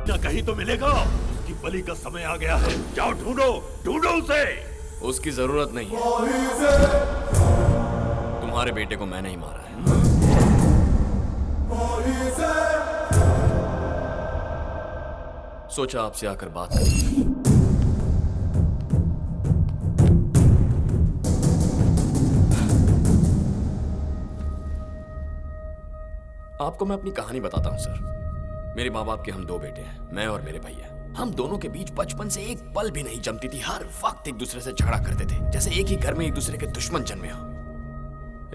ना कहीं तो मिलेगा। उसकी बलि का समय आ गया है, जाओ ढूंढो, ढूंढो उसे। उसकी जरूरत नहीं है, तुम्हारे बेटे को मैंने ही मारा है। सोचा आपसे आकर बात करूं। आपको मैं अपनी कहानी बताता हूं सर। मेरे माँ बाप के हम 2 बेटे हैं, मैं और मेरे भैया। हम दोनों के बीच बचपन से एक पल भी नहीं जमती थी। हर वक्त एक दूसरे से झगड़ा करते थे, जैसे एक ही घर में एक दूसरे के दुश्मन जन्मे हो।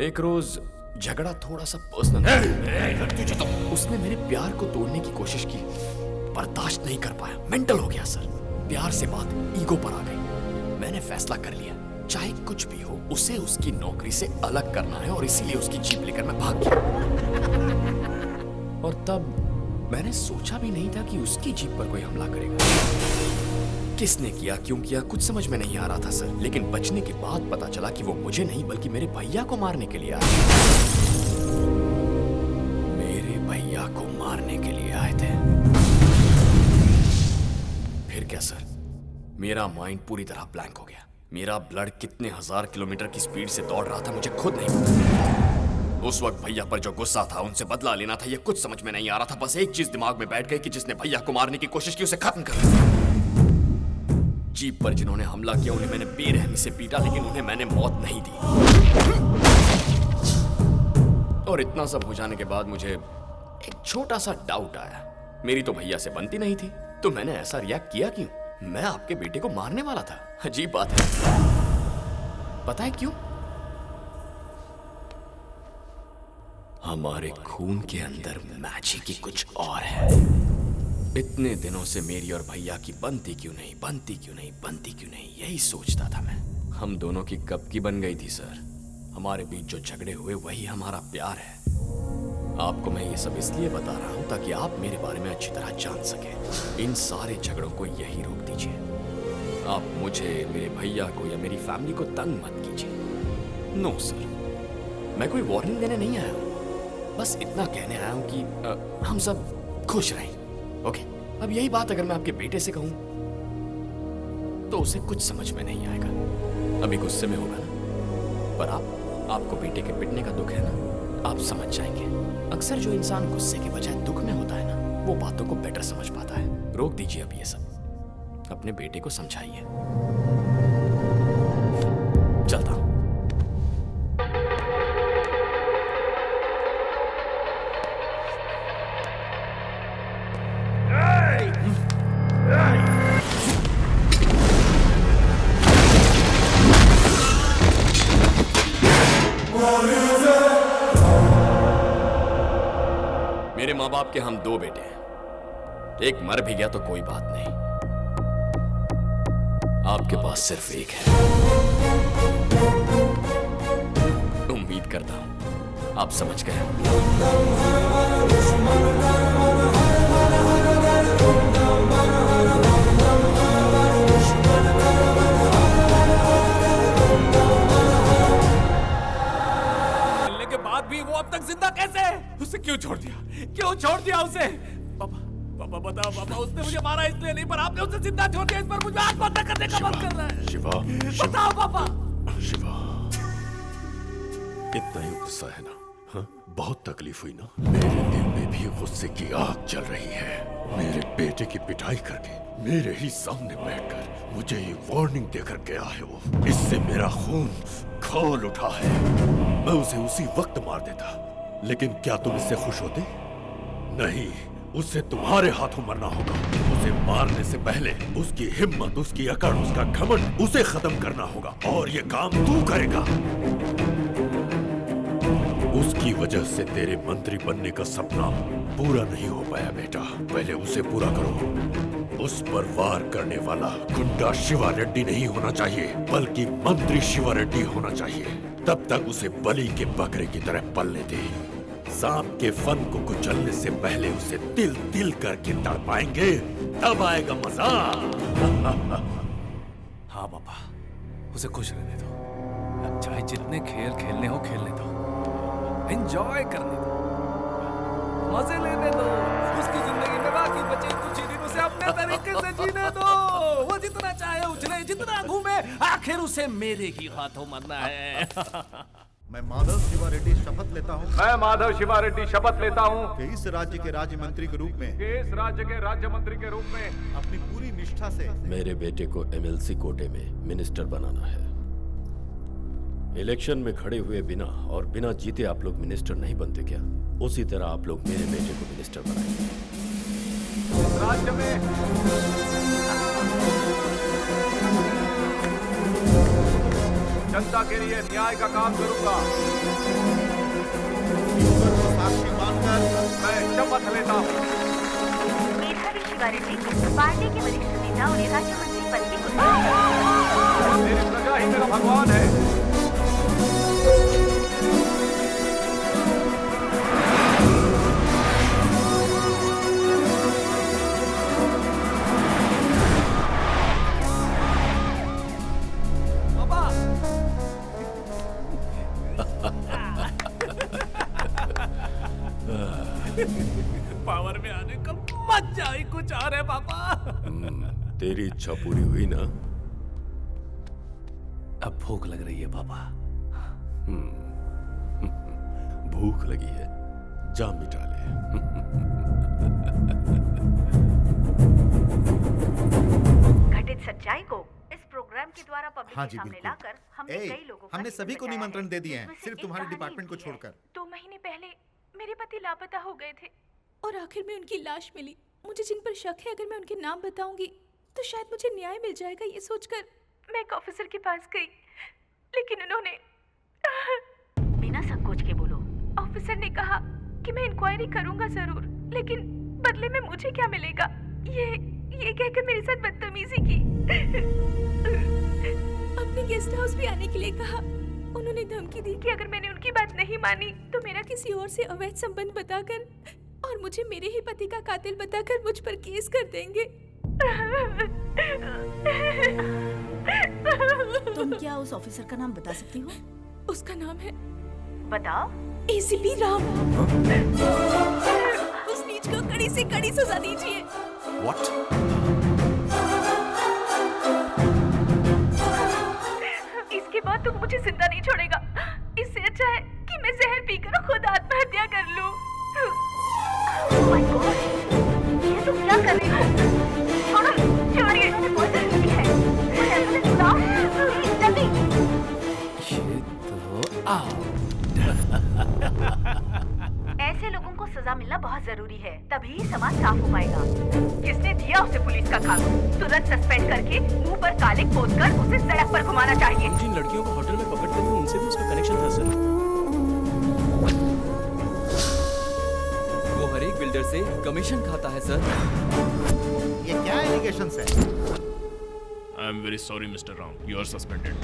एक रोज झगड़ा थोड़ा सा पर्सनल, तो उसने मेरे प्यार को तोड़ने की कोशिश की। बर्दाश्त नहीं कर पाया, मेंटल हो गया सर। प्यार से बात ईगो पर आ गई। मैंने फैसला कर लिया, चाहे कुछ भी हो, उसे उसकी नौकरी से अलग करना है, और इसीलिए उसकी जीप लेकर मैं भाग गया। और तब मैंने सोचा भी नहीं था कि उसकी जीप पर कोई हमला करेगा। किसने किया, क्यों किया, कुछ समझ में नहीं आ रहा था सर। लेकिन बचने के बाद पता चला कि वो मुझे नहीं बल्कि मेरे भैया को मारने के लिए आए। मेरे भैया को मारने के लिए आए थे। फिर क्या सर, मेरा माइंड पूरी तरह ब्लैंक हो गया। मेरा ब्लड कितने 1000 किलोमीटर की स्पीड से दौड़ रहा था मुझे खुद नहीं पता। उस वक्त भैया पर जो गुस्सा था, उनसे बदला लेना था, ये कुछ समझ में नहीं आ रहा था। बस एक चीज दिमाग में बैठ गई कि जिसने भैया को मारने की कोशिश की उसे खत्म कर दिया। जीप पर जिन्होंने हमला किया उन्हें मैंने बेरहमी से पीटा, लेकिन उन्हें मैंने मौत नहीं दी। और इतना सब हो जाने के बाद मुझे एक छोटा सा डाउट आया। मेरी तो भैया से बनती नहीं थी, तो मैंने ऐसा रिएक्ट किया क्यों? मैं आपके बेटे को मारने वाला था। अजीब बात है, पता है क्यों? हमारे खून के अंदर मैजिक ही कुछ और है। इतने दिनों से मेरी और भैया की बनती क्यों नहीं, बनती क्यों नहीं, बनती क्यों नहीं, यही सोचता था मैं। हम दोनों की कब की बन गई थी सर। हमारे बीच जो झगड़े हुए वही हमारा प्यार है। आपको मैं ये सब इसलिए बता रहा हूं ताकि आप मेरे बारे में अच्छी तरह जान सकें। इन सारे झगड़ों को यही रोक दीजिए। आप मुझे, मेरे भैया को या मेरी फैमिली को तंग मत कीजिए। नो सर, मैं कोई वार्निंग देने नहीं आया हूं, बस इतना कहने आया हूं कि हम सब खुश रहें। ओके, अब यही बात अगर मैं आपके बेटे से कहूं तो उसे कुछ समझ में नहीं आएगा। अभी गुस्से में होगा ना, पर आपको बेटे के पिटने का दुख है ना, आप समझ जाएंगे। अक्सर जो इंसान गुस्से के बजाय दुख में होता है ना, वो बातों को बेटर समझ पाता है। रोक दीजिए अब ये सब, अपने बेटे को समझाइए। चलता हूं। मेरे माँ बाप के हम 2 बेटे हैं। एक मर भी गया तो कोई बात नहीं, आपके पास सिर्फ एक है। उम्मीद करता हूं आप समझ गए। मिलने के बाद भी वो अब तक जिंदा कैसे है? उसे क्यों छोड़ दिया? क्यों छोड़ दिया उसे? पापा, पापा बताओ पापा, उसने मुझे मारा इसलिए नहीं, पर आपने उसे जिंदा छोड़ दिया, इस पर मुझे आत्महत्या करने का मन कर रहा है। शिवा, बताओ पापा। शिवा, इतना ही गुस्सा है ना? हाँ? बहुत तकलीफ हुई ना? मेरे दिल में भी गुस्से की आग जल रही है। मेरे बेटे की पिटाई करके मेरे ही सामने बैठकर मुझे ये वार्निंग देकर गया है वो। इससे मेरा खून खौल उठा है। मैं उसे उसी वक्त मार देता, लेकिन क्या तुम इससे खुश होते? नहीं, उसे तुम्हारे हाथों मरना होगा। उसे मारने से पहले उसकी हिम्मत, उसकी अकड़, उसका घमंड, उसे खत्म करना होगा, और ये काम तू करेगा। उसकी वजह से तेरे मंत्री बनने का सपना पूरा नहीं हो पाया बेटा। पहले उसे पूरा करो। उस पर वार करने वाला गुंडा शिवा रेड्डी नहीं होना चाहिए, बल्कि मंत्री शिवा रेड्डी होना चाहिए। तब तक उसे बलि के बकरे की तरह पलने दे। सांप के फन को कुचलने से पहले उसे तिल तिल करके तड़पाएंगे, तब आएगा मजा। हाँ पापा, उसे खुश रहने दो। चाहे जितने खेल खेलने हो खेलने दो, एंजॉय करने दो, मजे लेने दो। उसकी जिंदगी में बाकी बचे कुछ ही दिन अपने तरीके से जीने दो। वो जितना चाहे उछले, जितना घूमे, आखिर उसे मेरे ही हाथों मरना है। मैं माधव शिवा रेड्डी शपथ लेता हूँ कि इस राज्य के राज्य मंत्री के रूप में अपनी पूरी निष्ठा से मेरे बेटे को एमएलसी कोटे में मिनिस्टर बनाना है। इलेक्शन में खड़े हुए बिना और बिना जीते आप लोग मिनिस्टर नहीं बनते क्या? उसी तरह आप लोग मेरे बेटे को मिनिस्टर बनाएंगे। राज्य में जनता के लिए न्याय का काम करूंगा। ईश्वर को साक्षी मानकर मैं शपथ लेता हूँ। मेधावी शिवा रेड्डी पार्टी के वरिष्ठ नेता और राज्य मंत्री पद की मेरी प्रजा ही मेरा भगवान है। पावर में आने का मजा ही कुछ और है पापा। तेरी इच्छा पूरी हुई ना? अब भूख लग रही है पापा। भूख लगी है, जा मिटा ले। घटित सच्चाई को इस प्रोग्राम के द्वारा पब्लिक हाँ के जी, सामने बिल्कुल। लाकर हमने कई लोगों का हमने जीवन सभी को बचाया निमंत्रण है। दे दिए हैं, जिसमें से सिर्फ एक तुम्हारे कहानी डिपार्टमेंट को लिखी है। छोड़कर। 2 महीने पहले मेरे पति लापता हो गए थे और आखिर में उनकी लाश मिली। मुझे जिन पर शक है, अगर मैं उनके नाम बताऊंगी तो शायद मुझे न्याय मिल जाएगा। ये सोचकर मैं एक ऑफिसर के पास गई, लेकिन उन्होंने बिना संकोच के बोलो। ऑफिसर ने कहा कि मैं इंक्वायरी करूंगा जरूर, लेकिन बदले में मुझे क्या मिलेगा। ये कहकर मेरे साथ बदतमीजी की। अपने गेस्ट हाउस भी आने के लिए कहा। उन्होंने धमकी दी कि अगर मैंने उनकी बात नहीं मानी तो मेरा किसी और से अवैध संबंध बताकर और मुझे मेरे ही पति का कातिल बताकर मुझ पर केस कर देंगे। तुम क्या उस ऑफिसर का नाम बता सकती हो? उसका नाम है बताओ। एसीपी राम। उस नीच को कड़ी से कड़ी सजा दीजिए। What? इसके बाद तुम मुझे जिंदा नहीं छोड़ेगा। इससे अच्छा है कि मैं जहर पीकर खुद आत्महत्या कर लूं। Oh my God! ये तुम क्या कर रही हो? छोड़ो, छोड़िए। बहुत जरूरी है। एम्बुलेंस बुलाओ, प्लीज जल्दी। ऐसे लोगों को सजा मिलना बहुत जरूरी है, तभी समाज साफ हो पाएगा। किसने दिया उसे पुलिस का काम? तुरंत सस्पेंड करके मुंह पर कालिक पोतकर उसे सड़क पर घुमाना चाहिए। जिन लड़कियों को होटल में पकड़ते थे उनसे भी उसका कनेक्शन था सर। वो हर एक बिल्डर से कमीशन खाता है सर। ये क्या एलिगेशंस है? I am very sorry, Mr. Ram. You are suspended.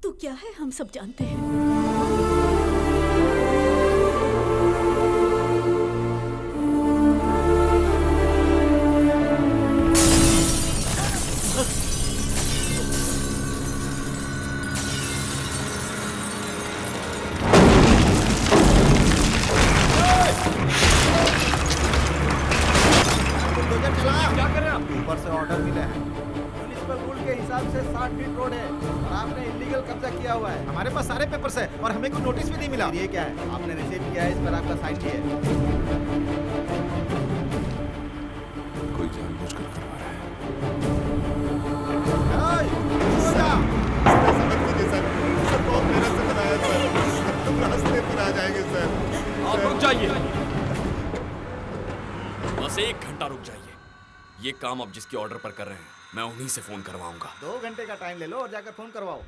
तू क्या है हम सब जानते हैं। चला क्या कर रहे हैं आप? ऊपर से ऑर्डर मिले हैं। म्युनिसिपल रूल के हिसाब से 60 फीट रोड है और आपने इलीगल कब्जा किया हुआ है। हमारे पास सारे पेपर्स है और हमें कोई नोटिस भी नहीं मिला। ये क्या है? आपने रिसीव किया है, इस पर आपका साइन भी है। कोई जानबूझकर करवा रहा है। सर बहुत मेहनत से बनाया सर, तुम रास्ते पर आ जाएंगे सर। आप रुक जाइए, बस 1 घंटा रुक जाइए। ये काम आप जिसके ऑर्डर पर कर रहे हैं, मैं उन्हीं से फोन करवाऊंगा। 2 घंटे का टाइम ले लो और जाकर फोन करवाओ।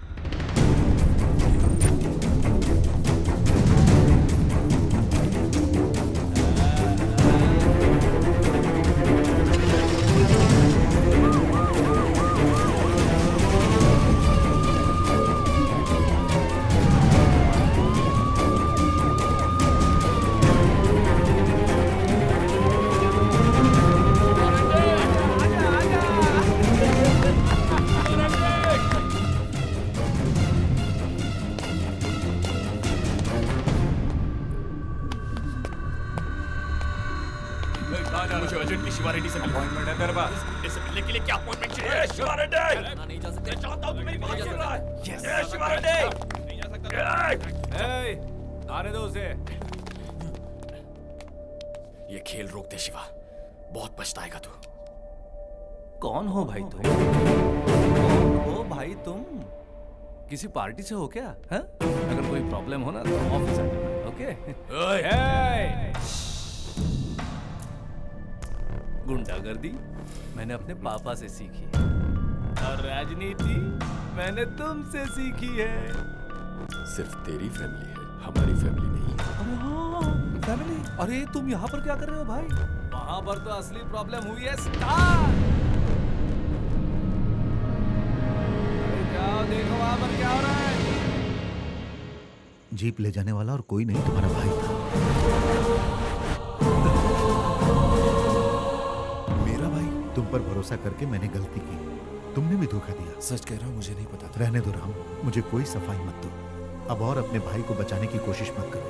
मुझे अर्जेंट की शिवा रेड्डी से अपॉइंटमेंट है तेरे पास? इससे मिलने के लिए क्या अपॉइंटमेंट चाहिए? शिवा रेड्डी नहीं जा सकते। जानता हूं तू मेरी बात सुन रहा है। यस शिवा रेड्डी नहीं जा सकता। आने दो उसे। ये खेल रोक दे शिवा, बहुत पछताएगा तू। कौन हो भाई तुम? कौन हो भाई तुम? किसी पार्टी से हो क्या? हैं? अगर कोई प्रॉब्लम हो ना तो ऑफिस आ जाओ, ओके? गुंडागर्दी मैंने अपने पापा से सीखी और राजनीति मैंने तुमसे सीखी है। सिर्फ तेरी फैमिली है, हमारी फैमिली नहीं है। अरे हाँ, फैमिली। अरे तुम यहाँ पर क्या कर रहे हो भाई? वहां पर तो असली प्रॉब्लम हुई है स्टार। अरे जाओ देखो वहां पर क्या हो रहा है। जीप ले जाने वाला और कोई नहीं तुम्हारा भाई था। मेरा भाई। तुम पर भरोसा करके मैंने गलती की, तुमने भी धोखा दिया। सच कह रहा हूं, मुझे नहीं पता था। रहने दो राम, मुझे कोई सफाई मत दो। अब और अपने भाई को बचाने की कोशिश मत करो।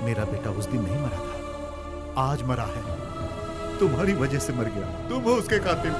मेरा बेटा उस दिन नहीं मरा था, आज मरा है। तुम्हारी वजह से मर गया। तुम हो उसके कातिल।